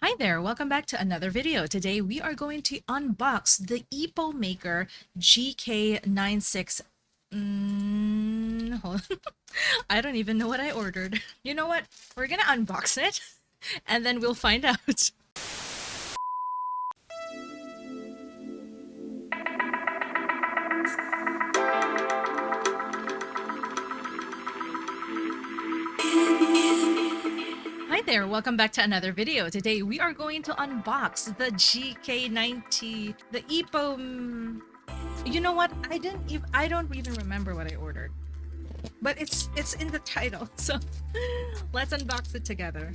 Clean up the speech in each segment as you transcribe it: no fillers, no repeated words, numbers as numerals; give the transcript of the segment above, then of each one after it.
Hi there, welcome back to another video. Today we are going to unbox the Epomaker GK96. Hold on. I don't even know what I ordered. You know what? We're gonna unbox it and then we'll find out. Hi there, welcome back to another video. Today we are going to unbox the GK90, the Epo. You know what? I don't even remember what I ordered. But it's in the title. So let's unbox it together.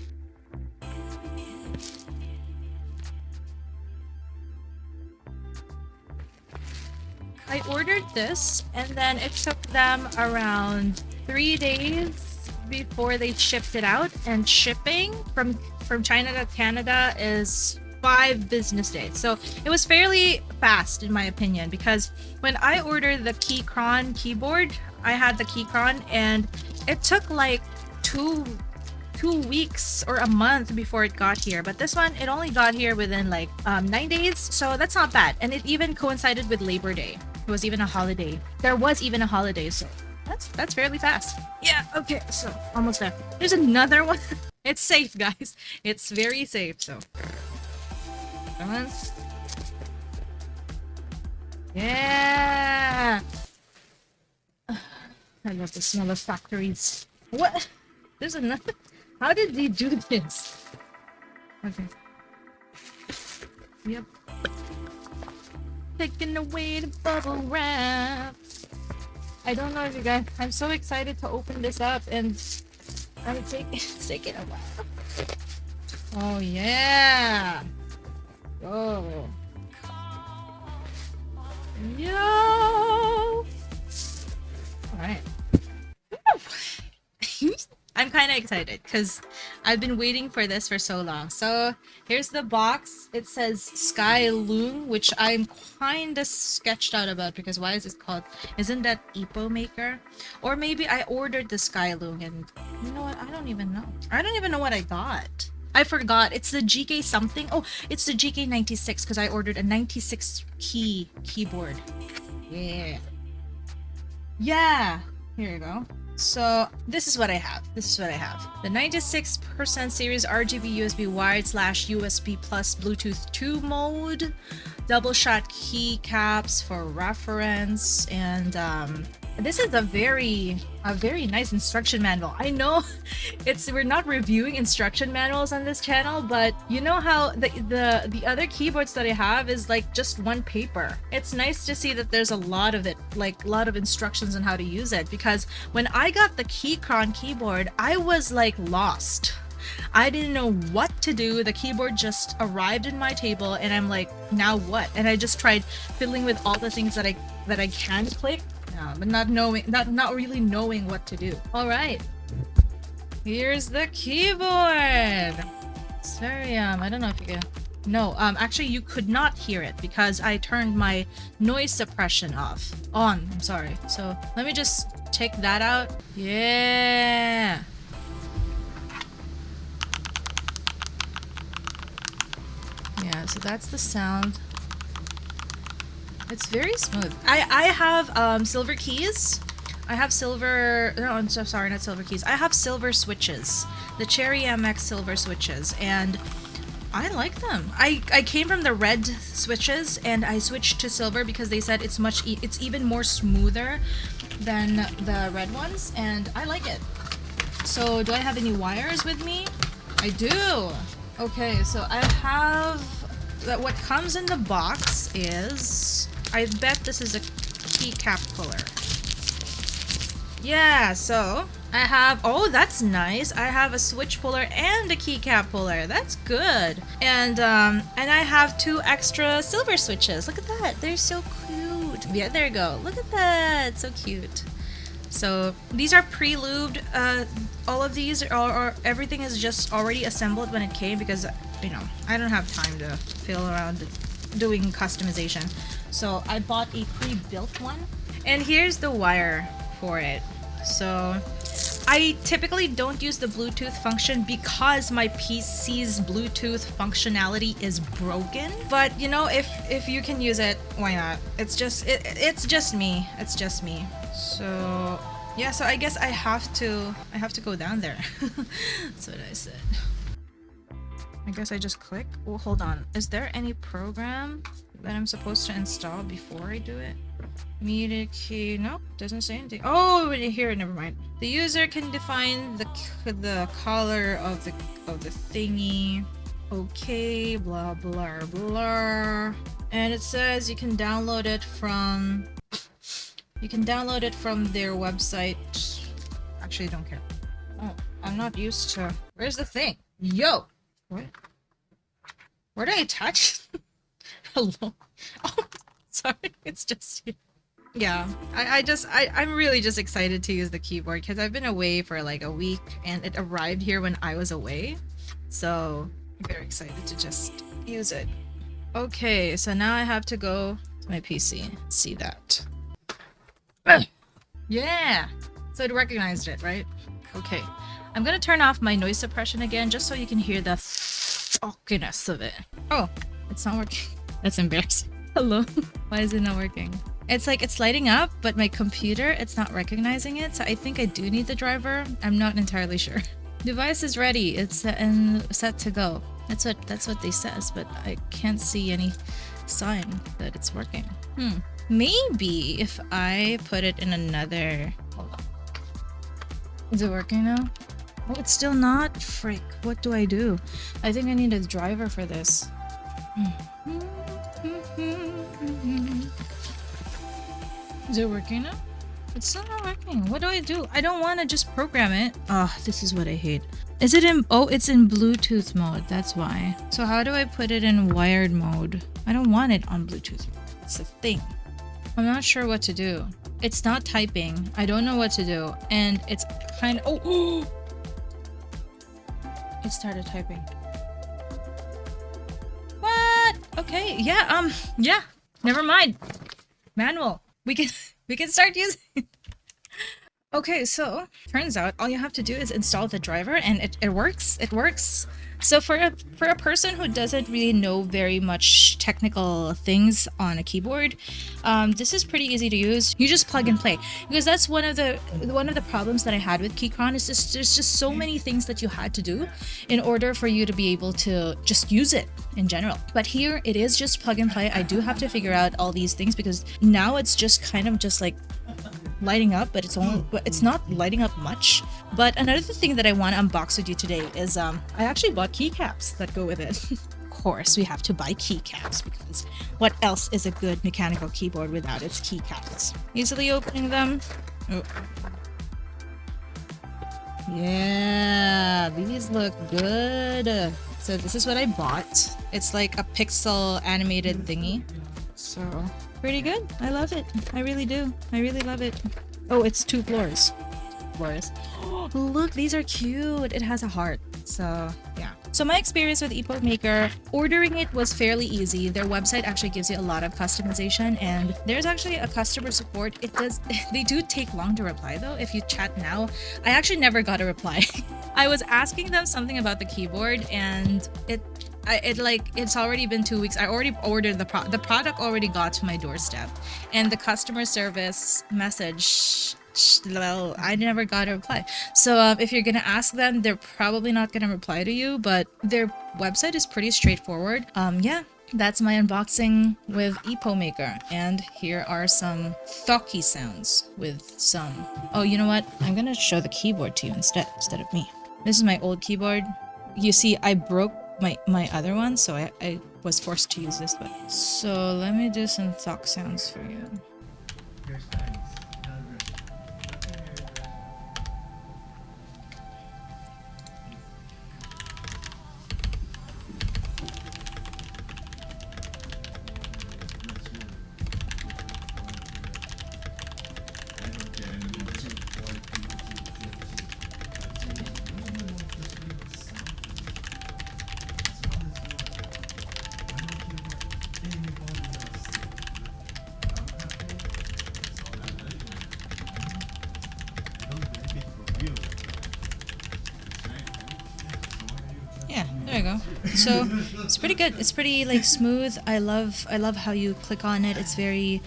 I ordered this and then it took them around 3 days before they shipped it out, and shipping from China to Canada is 5 business days. So it was fairly fast in my opinion, because when I ordered the Keycron keyboard, I had the Keycron and it took like two weeks or a month before it got here. But this one, it only got here within like 9 days, so that's not bad. And it even coincided with Labor Day. It was even a holiday. There was even a holiday, so that's fairly fast. Yeah, okay, so almost there. There's another one. It's safe, guys. It's very safe, so. Come on. Yeah! I love the smell of factories. What? There's another. How did they do this? Okay. Yep. Taking away the bubble wrap. I don't know if you guys. I'm so excited to open this up, and it's taking a while. Oh yeah. Oh. Yo. All right. I'm kind of excited because I've been waiting for this for so long. So here's the box. It says Sky Loom, which I'm kind of sketched out about, because why is it called? Isn't that Epomaker? Or maybe I ordered the Sky Loom and you know what? I don't even know. I don't even know what I got. I forgot. It's the GK something. Oh, it's the GK96 because I ordered a 96 keyboard. Yeah. Yeah. Here you go. So this is what I have. The 96% series RGB USB wired / USB plus Bluetooth 2 mode, double shot keycaps for reference, and this is a very nice instruction manual. I know we're not reviewing instruction manuals on this channel, but you know how the other keyboards that I have is like just one paper. It's nice to see that there's a lot of it, like a lot of instructions on how to use it, because when I got the Keycron keyboard, I was like lost. I didn't know what to do. The keyboard just arrived in my table and I'm like, now what? And I just tried fiddling with all the things that I can click, but not really knowing what to do. All right, here's the keyboard. Sorry, I don't know if you can. No, actually you could not hear it because I turned my noise suppression on. I'm sorry. So let me just take that out. Yeah. Yeah, so that's the sound. It's very smooth. I have silver keys. I have silver. No, I'm so sorry, not silver keys. I have silver switches, the Cherry MX silver switches, and I like them. I came from the red switches and I switched to silver because they said it's it's even more smoother than the red ones, and I like it. So do I have any wires with me? I do. Okay, so I have that. What comes in the box is, I bet this is a keycap puller. Yeah, so I have, oh, that's nice. I have a switch puller and a keycap puller. That's good. And I have 2 extra silver switches. Look at that. They're so cute. Yeah, there you go. Look at that. So cute. So these are pre-lubed. All of these are everything is just already assembled when it came, because you know I don't have time to fiddle around doing customization. So I bought a pre-built one, and here's the wire for it. So I typically don't use the Bluetooth function because my PC's Bluetooth functionality is broken. But you know, if you can use it, why not? It's just me. It's just me. So yeah, so I guess I have to go down there. That's what I said. I guess I just click. Oh, hold on. Is there any program that I'm supposed to install before I do it? Media key. No, doesn't say anything. Oh, here, never mind. The user can define the color of the thingy. Okay, blah blah blah. And it says you can download it from their website. Actually, I don't care. Oh, I'm not used to. Where's the thing? Yo, what? Where did I touch? Hello. Oh, sorry. It's just you. Yeah, I'm really just excited to use the keyboard because I've been away for like a week and it arrived here when I was away. So I'm very excited to just use it. Okay, so now I have to go to my PC and see that. Yeah! So it recognized it, right? Okay. I'm gonna turn off my noise suppression again just so you can hear the fuckiness of it. Oh, it's not working. That's embarrassing. Hello? Why is it not working? It's like it's lighting up, but my computer, it's not recognizing it, so I think I do need the driver. I'm not entirely sure. Device is ready. It's set to go. That's what they says, but I can't see any sign that it's working. Maybe if I put it in another... Hold on. Is it working now? Oh, it's still not? Frick. What do I do? I think I need a driver for this. Is it working now? It's still not working. What do I do? I don't want to just program it. Oh, this is what I hate. Is it in... Oh, it's in Bluetooth mode. That's why. So how do I put it in wired mode? I don't want it on Bluetooth. It's a thing. I'm not sure what to do. It's not typing. I don't know what to do. And it's kind of... Oh! It started typing. What? Okay. Yeah. Yeah. Never mind. Manual. We can start using it. Okay, so turns out all you have to do is install the driver and it works. It works. So for a person who doesn't really know very much technical things on a keyboard, this is pretty easy to use. You just plug and play, because that's one of the problems that I had with Keychron is just there's just so many things that you had to do in order for you to be able to just use it in general. But here it is just plug and play. I do have to figure out all these things because now it's just kind of just like lighting up, but it's not lighting up much. But another thing that I want to unbox with you today is I actually bought keycaps that go with it. Of course, we have to buy keycaps because what else is a good mechanical keyboard without its keycaps? Easily opening them. Oh. Yeah, these look good. So this is what I bought. It's like a pixel animated thingy. So pretty good. I love it. I really do. I really love it. Oh, it's 2 floors. Oh, look, these are cute. It has a heart. So yeah. So my experience with Epomaker, ordering it was fairly easy. Their website actually gives you a lot of customization, and there's actually a customer support. They do take long to reply though. If you chat now, I actually never got a reply. I was asking them something about the keyboard, and it's already been 2 weeks. I already ordered the product already got to my doorstep, and the customer service message, well, I never got a reply. So if you're gonna ask them, they're probably not gonna reply to you, but their website is pretty straightforward. Yeah, that's my unboxing with Epomaker, and here are some thocky sounds with some... Oh, you know what? I'm gonna show the keyboard to you instead of me. This is my old keyboard. You see, I broke my other one, so I was forced to use this one. So let me do some thock sounds for you. you go. So it's pretty good. It's pretty like smooth. I love how you click on it. It's very,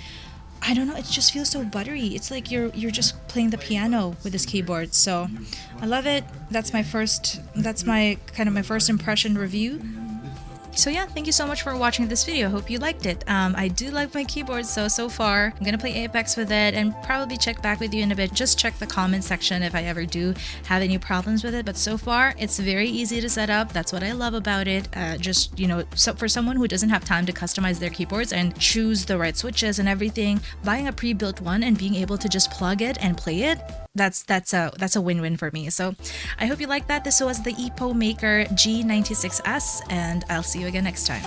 I don't know, it just feels so buttery. It's like you're just playing the piano with this keyboard. So I love it. That's my first impression review. So yeah, thank you so much for watching this video. Hope you liked it. I do like my keyboard, so far. I'm gonna play Apex with it and probably check back with you in a bit. Just check the comment section if I ever do have any problems with it. But so far, it's very easy to set up. That's what I love about it. Just, you know, so for someone who doesn't have time to customize their keyboards and choose the right switches and everything, buying a pre-built one and being able to just plug it and play it, that's a win-win for me. So I hope you like that. This was the Epomaker G96S, and I'll see you again next time.